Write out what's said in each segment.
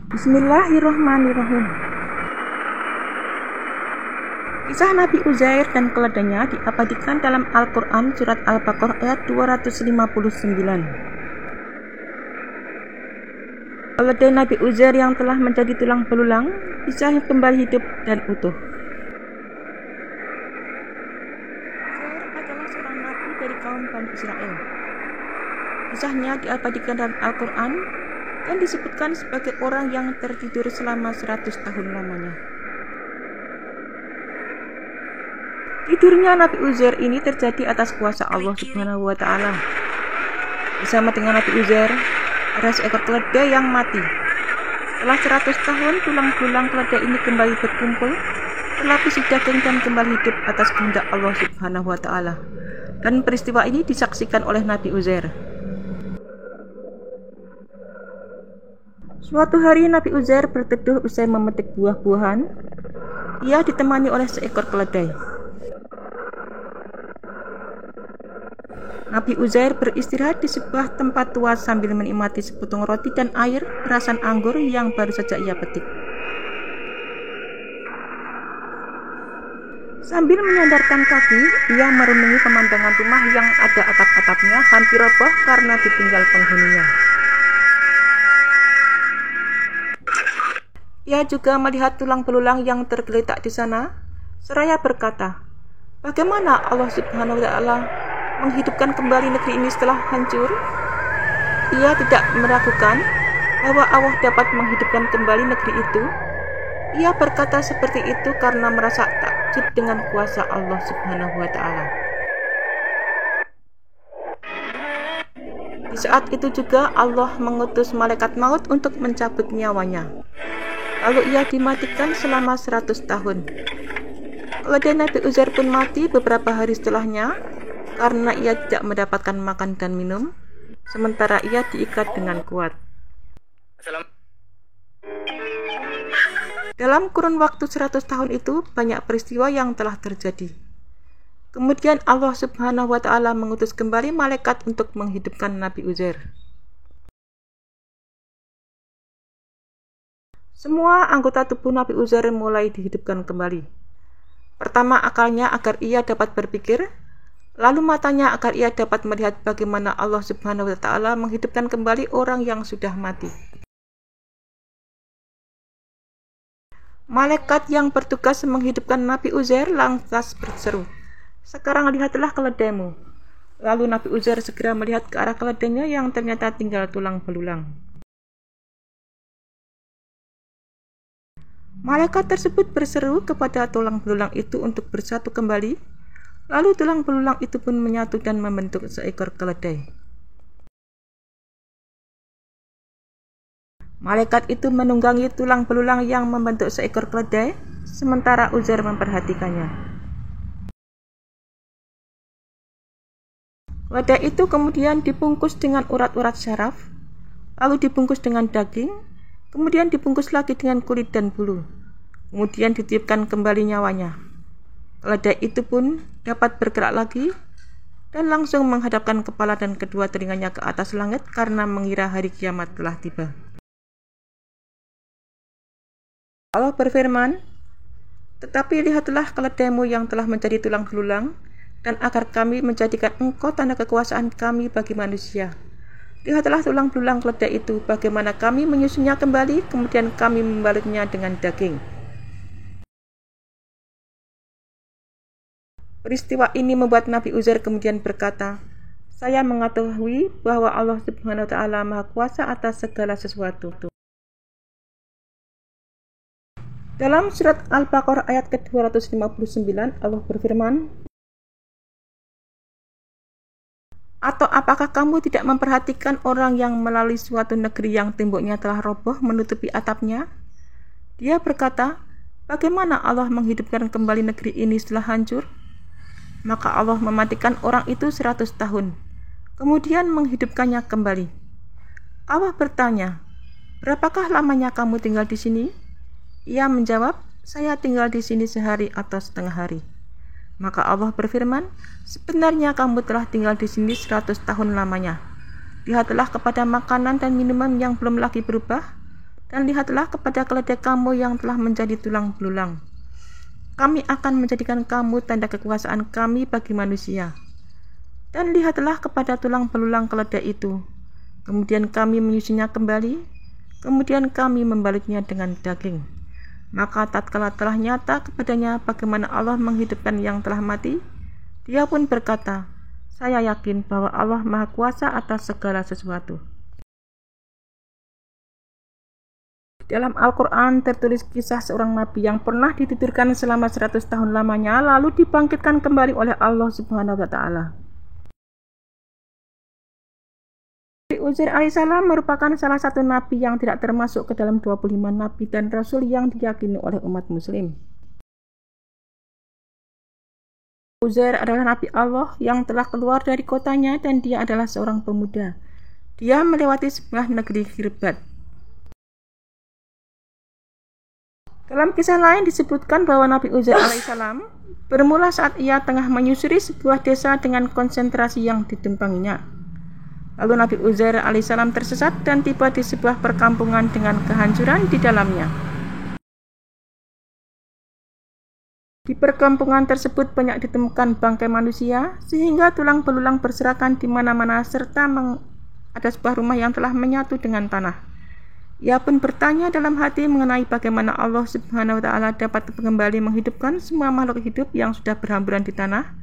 Bismillahirrahmanirrahim. Kisah Nabi Uzair dan keledainya diabadikan dalam Al-Quran Surat Al-Baqarah ayat 259. Keledai Nabi Uzair yang telah menjadi tulang belulang bisa kembali hidup dan utuh. Uzair adalah seorang nabi dari kaum Bani Israel. Kisahnya diabadikan dalam Al-Quran dan disebutkan sebagai orang yang tertidur selama 100 tahun lamanya. Tidurnya Nabi Uzair ini terjadi atas kuasa Allah Subhanahu wa Ta'ala. Bersama dengan Nabi Uzair, ada seekor keledai yang mati. Setelah 100 tahun, tulang belulang keledai ini kembali berkumpul, terlapisi daging dan kembali hidup atas kehendak Allah Subhanahu wa Ta'ala. Dan peristiwa ini disaksikan oleh Nabi Uzair. Suatu hari Nabi Uzair berteduh usai memetik buah-buahan. Ia ditemani oleh seekor keledai. Nabi Uzair beristirahat di sebuah tempat tua sambil menikmati sepotong roti dan air perasan anggur yang baru saja ia petik. Sambil menyandarkan kaki, ia merenungi pemandangan rumah yang ada atap-atapnya hampir roboh karena ditinggal penghuninya. Ia juga melihat tulang belulang yang tergeletak di sana, seraya berkata, "Bagaimana Allah Subhanahu wa Ta'ala menghidupkan kembali negeri ini setelah hancur?" Ia tidak meragukan bahwa Allah dapat menghidupkan kembali negeri itu. Ia berkata seperti itu karena merasa takjub dengan kuasa Allah Subhanahu wa Ta'ala. Di saat itu juga Allah mengutus malaikat maut untuk mencabut nyawanya. Lalu ia dimatikan selama 100 tahun. Keledai Nabi Uzair pun mati beberapa hari setelahnya karena ia tidak mendapatkan makan dan minum, sementara ia diikat dengan kuat. Dalam kurun waktu 100 tahun itu, banyak peristiwa yang telah terjadi. Kemudian Allah Subhanahu wa Ta'ala mengutus kembali malaikat untuk menghidupkan Nabi Uzair. Semua anggota tubuh Nabi Uzair mulai dihidupkan kembali. Pertama, akalnya agar ia dapat berpikir, lalu matanya agar ia dapat melihat bagaimana Allah Subhanahu wa Ta'ala menghidupkan kembali orang yang sudah mati. Malaikat yang bertugas menghidupkan Nabi Uzair lantas berseru, "Sekarang lihatlah keledaimu." Lalu Nabi Uzair segera melihat ke arah keledainya yang ternyata tinggal tulang belulang. Malaikat tersebut berseru kepada tulang belulang itu untuk bersatu kembali. Lalu tulang belulang itu pun menyatu dan membentuk seekor keledai. Malaikat itu menunggangi tulang belulang yang membentuk seekor keledai, sementara Uzair memperhatikannya. Keledai itu kemudian dibungkus dengan urat-urat syaraf, lalu dibungkus dengan daging, kemudian dibungkus lagi dengan kulit dan bulu, kemudian ditiupkan kembali nyawanya. Keledai itu pun dapat bergerak lagi dan langsung menghadapkan kepala dan kedua telinganya ke atas langit karena mengira hari kiamat telah tiba. Allah berfirman, "Tetapi lihatlah keledaimu yang telah menjadi tulang belulang, dan agar kami menjadikan engkau tanda kekuasaan kami bagi manusia. Lihatlah tulang belulang keledai itu, bagaimana kami menyusunnya kembali, kemudian kami membalutnya dengan daging." Peristiwa ini membuat Nabi Uzair kemudian berkata, "Saya mengetahui bahwa Allah Subhanahu wa Ta'ala Maha Kuasa atas segala sesuatu." Dalam surat Al-Baqarah ayat ke-259, Allah berfirman, "Atau apakah kamu tidak memperhatikan orang yang melalui suatu negeri yang temboknya telah roboh menutupi atapnya?" Dia berkata, "Bagaimana Allah menghidupkan kembali negeri ini setelah hancur?" Maka Allah mematikan orang itu 100 tahun, kemudian menghidupkannya kembali. Allah bertanya, "Berapakah lamanya kamu tinggal di sini?" Ia menjawab, "Saya tinggal di sini sehari atau setengah hari." Maka Allah berfirman, "Sebenarnya kamu telah tinggal di sini 100 tahun lamanya. Lihatlah kepada makanan dan minuman yang belum lagi berubah, Dan lihatlah kepada keledai kamu yang telah menjadi tulang belulang. Kami akan menjadikan kamu tanda kekuasaan kami bagi manusia. Dan lihatlah kepada tulang belulang keledai itu. Kemudian kami menyusunnya kembali. Kemudian kami membaliknya dengan daging. Maka tatkala telah nyata kepadanya bagaimana Allah menghidupkan yang telah mati, dia pun berkata, saya yakin bahwa Allah Maha Kuasa atas segala sesuatu. Dalam Al-Quran tertulis kisah seorang nabi yang pernah ditidurkan selama 100 tahun lamanya, lalu dibangkitkan kembali oleh Allah Subhanahu wa Ta'ala. Nabi Uzair alaihissalam merupakan salah satu nabi yang tidak termasuk ke dalam 25 nabi dan rasul yang diyakini oleh umat muslim. Uzair adalah nabi Allah yang telah keluar dari kotanya dan dia adalah seorang pemuda. Dia melewati sebuah negeri Khirbat. Dalam kisah lain disebutkan bahwa Nabi Uzair alaihissalam bermula saat ia tengah menyusuri sebuah desa dengan konsentrasi yang ditumpanginya. Lalu Nabi Uzair alaihissalam tersesat dan tiba di sebuah perkampungan dengan kehancuran di dalamnya. Di perkampungan tersebut banyak ditemukan bangkai manusia, sehingga tulang belulang berserakan di mana-mana serta ada sebuah rumah yang telah menyatu dengan tanah. Ia pun bertanya dalam hati mengenai bagaimana Allah Subhanahu wa Ta'ala dapat kembali menghidupkan semua makhluk hidup yang sudah berhamburan di tanah.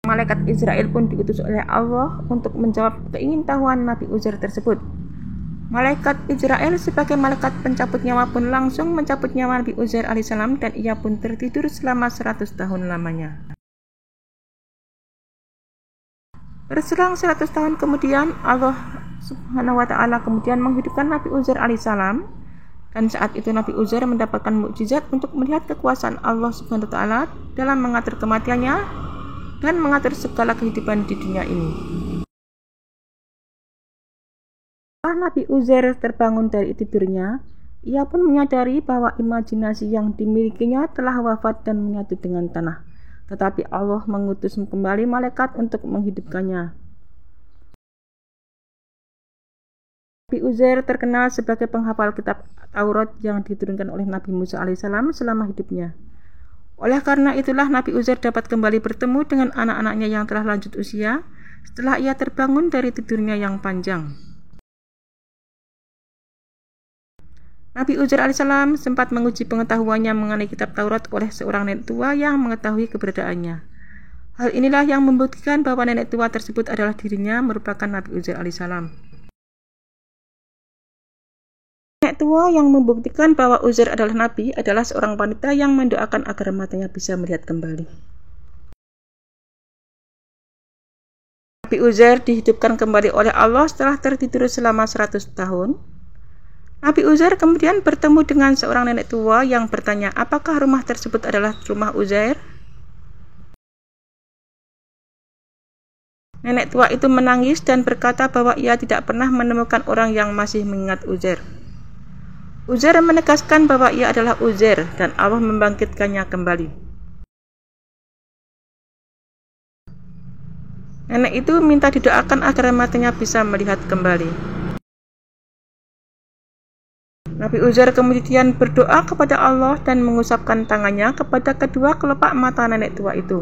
Malaikat Israel pun diutus oleh Allah untuk menjawab keingintahuan Nabi Uzair tersebut. Malaikat Israel sebagai malaikat pencabut nyawa pun langsung mencabut nyawa Nabi Uzair alaihissalam dan ia pun tertidur selama 100 tahun lamanya. Berselang 100 tahun kemudian, Allah Subhanahu wa Ta'ala kemudian menghidupkan Nabi Uzair alaihissalam, dan saat itu Nabi Uzair mendapatkan mukjizat untuk melihat kekuasaan Allah Subhanahu wa Ta'ala dalam mengatur kematiannya dan mengatur segala kehidupan di dunia ini. Setelah Nabi Uzair terbangun dari tidurnya, ia pun menyadari bahwa imajinasi yang dimilikinya telah wafat dan menyatu dengan tanah. Tetapi Allah mengutus kembali malaikat untuk menghidupkannya. Nabi Uzair terkenal sebagai penghafal kitab Taurat yang diturunkan oleh Nabi Musa alaihissalam selama hidupnya. Oleh karena itulah Nabi Uzair dapat kembali bertemu dengan anak-anaknya yang telah lanjut usia setelah ia terbangun dari tidurnya yang panjang. Nabi Uzair alaihissalam sempat menguji pengetahuannya mengenai kitab Taurat oleh seorang nenek tua yang mengetahui keberadaannya. Hal inilah yang membuktikan bahwa nenek tua tersebut adalah dirinya merupakan Nabi Uzair alaihissalam. Nenek tua yang membuktikan bahwa Uzair adalah nabi adalah seorang wanita yang mendoakan agar matanya bisa melihat kembali. Nabi Uzair dihidupkan kembali oleh Allah setelah tertidur selama 100 tahun. Nabi Uzair kemudian bertemu dengan seorang nenek tua yang bertanya, apakah rumah tersebut adalah rumah Uzair? Nenek tua itu menangis dan berkata bahwa ia tidak pernah menemukan orang yang masih mengingat Uzair. Uzair menegaskan bahwa ia adalah Uzair dan Allah membangkitkannya kembali. Nenek itu minta didoakan agar matanya bisa melihat kembali. Nabi Uzair kemudian berdoa kepada Allah dan mengusapkan tangannya kepada kedua kelopak mata nenek tua itu.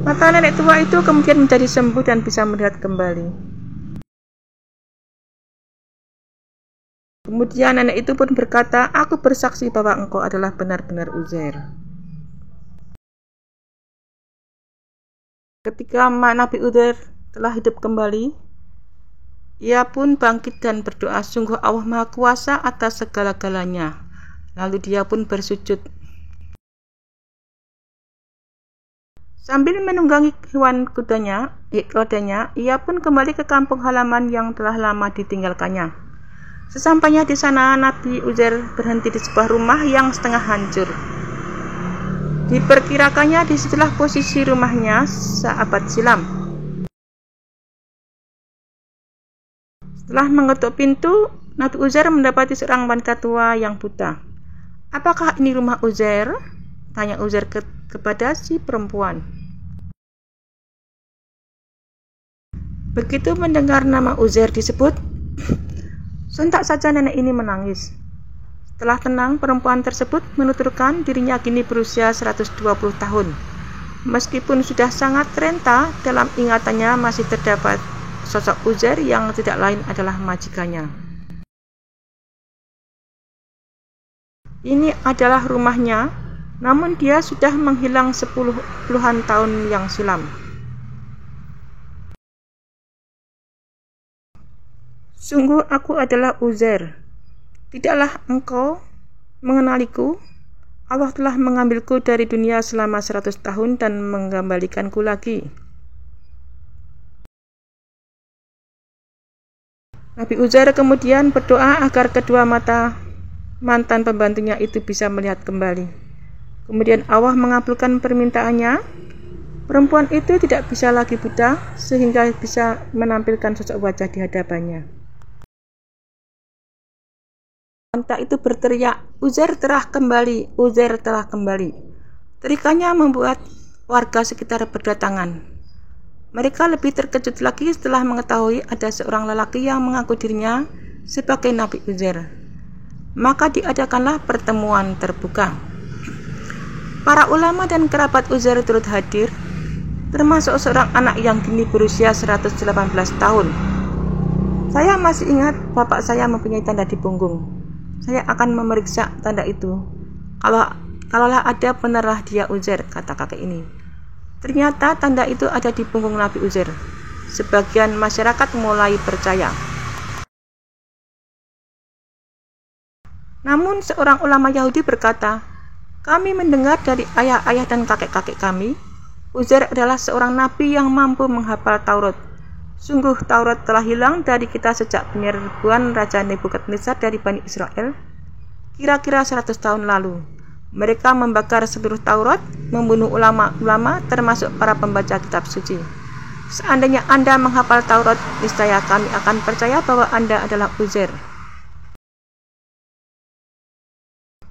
Mata nenek tua itu kemudian menjadi sembuh dan bisa melihat kembali. Kemudian nenek itu pun berkata, aku bersaksi bahwa engkau adalah benar-benar Uzair. Ketika Nabi Uzair telah hidup kembali, ia pun bangkit dan berdoa, sungguh Allah Maha Kuasa atas segala-galanya. Lalu dia pun bersujud. Sambil menunggangi hewan keledainya, ia pun kembali ke kampung halaman yang telah lama ditinggalkannya. Sesampainya di sana, Nabi Uzair berhenti di sebuah rumah yang setengah hancur. Diperkirakannya disitulah posisi rumahnya seabad silam. Setelah mengetuk pintu, Nabi Uzair mendapati seorang wanita tua yang buta. Apakah ini rumah Uzair? Tanya Uzair kepada si perempuan. Begitu mendengar nama Uzair disebut, sontak saja nenek ini menangis. Setelah tenang, perempuan tersebut menuturkan dirinya kini berusia 120 tahun. Meskipun sudah sangat renta, dalam ingatannya masih terdapat sosok Uzair yang tidak lain adalah majikannya. Ini adalah rumahnya, namun dia sudah menghilang puluhan tahun yang silam. Sungguh aku adalah Uzair. Tidaklah engkau mengenaliku? Allah telah mengambilku dari dunia selama 100 tahun dan mengembalikanku lagi. Nabi Uzair kemudian berdoa agar kedua mata mantan pembantunya itu bisa melihat kembali. Kemudian Allah mengabulkan permintaannya. Perempuan itu tidak bisa lagi buta sehingga bisa menampilkan sosok wajah di hadapannya. Wanita itu berteriak, "Uzair telah kembali, Uzair telah kembali." Terikannya membuat warga sekitar berdatangan. Mereka lebih terkejut lagi setelah mengetahui ada seorang lelaki yang mengaku dirinya sebagai Nabi Uzair. Maka diadakanlah pertemuan terbuka. Para ulama dan kerabat Uzair turut hadir, termasuk seorang anak yang kini berusia 118 tahun. Saya masih ingat bapak saya mempunyai tanda di punggung. Saya akan memeriksa tanda itu. Kalaulah ada benarlah dia Uzair, kata kakek ini. Ternyata tanda itu ada di punggung Nabi Uzair. Sebagian masyarakat mulai percaya. Namun seorang ulama Yahudi berkata, "Kami mendengar dari ayah-ayah dan kakek-kakek kami, Uzair adalah seorang nabi yang mampu menghafal Taurat. Sungguh Taurat telah hilang dari kita sejak penyerbuan Raja Nebukadnezar dari Bani Israel, kira-kira 100 tahun lalu. Mereka membakar seluruh Taurat, membunuh ulama-ulama termasuk para pembaca kitab suci. Seandainya Anda menghafal Taurat, niscaya kami akan percaya bahwa Anda adalah Uzair."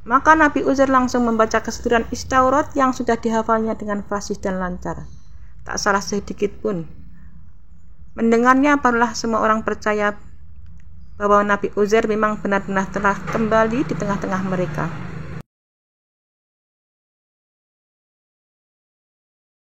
Maka Nabi Uzair langsung membaca keseluruhan isi Taurat yang sudah dihafalnya dengan fasih dan lancar. Tak salah sedikit pun. Mendengarnya barulah semua orang percaya bahwa Nabi Uzair memang benar-benar telah kembali di tengah-tengah mereka.